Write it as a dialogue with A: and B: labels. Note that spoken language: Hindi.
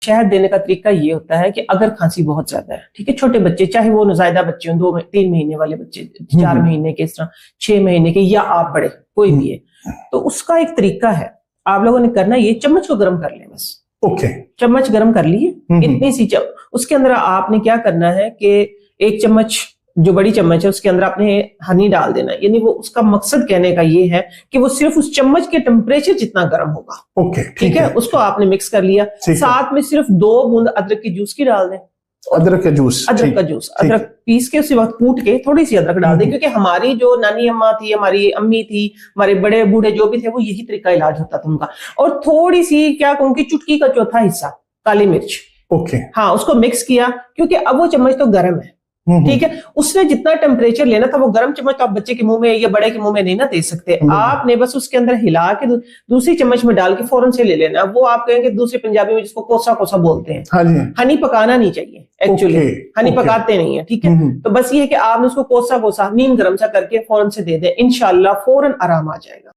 A: शहद देने का तरीका ये होता है कि अगर खांसी बहुत ज्यादा है, ठीक है, छोटे बच्चे, चाहे वो नौज़ायदा बच्चे हों, 2-3 महीने वाले बच्चे, 4 महीने के, इस तरह 6 महीने के, या आप बड़े, कोई भी है, तो उसका एक तरीका है, आप लोगों ने करना ये, चम्मच को गर्म कर लें बस।
B: ओके,
A: चम्मच गर्म कर लिए, इतनी सी उसके अंदर आपने क्या करना है कि 1 चम्मच, जो बड़ी चम्मच है उसके अंदर आपने हनी डाल देना है। यानी वो उसका मकसद कहने का ये है कि वो सिर्फ उस चम्मच के टेम्परेचर जितना गर्म होगा।
B: ओके,
A: ठीक है, उसको आपने मिक्स कर लिया, साथ में सिर्फ 2 बूंद अदरक की जूस की डाल दें।
B: अदरक का जूस,
A: अदरक पीस के उसी वक्त कूट के थोड़ी सी अदरक डाल दें, क्योंकि हमारी जो नानी अम्मा थी, हमारी अम्मी थी, हमारे बड़े बूढ़े जो भी थे, वो यही तरीका इलाज होता था उनका। और थोड़ी सी, क्या कहूँ कि चुटकी का चौथा हिस्सा काली मिर्च।
B: ओके,
A: हाँ, उसको मिक्स किया, क्योंकि अब वो चम्मच तो गर्म है, ठीक है, उसने जितना टेम्परेचर लेना था, वो गर्म चम्मच तो आप बच्चे के मुंह में या बड़े के मुंह में नहीं ना दे सकते। आपने बस उसके अंदर हिला के दूसरी चम्मच में डाल के फौरन से ले लेना। वो आप कहेंगे दूसरे पंजाबी में जिसको कोसा कोसा बोलते हैं।
B: हाँ जी,
A: हनी पकाना नहीं चाहिए एक्चुअली, हनी पकाते नहीं है, ठीक है। तो बस ये है कि आपने उसको कोसा कोसा नीम गर्म सा करके फौरन से दे दें, इंशाल्लाह फौरन आराम आ जाएगा।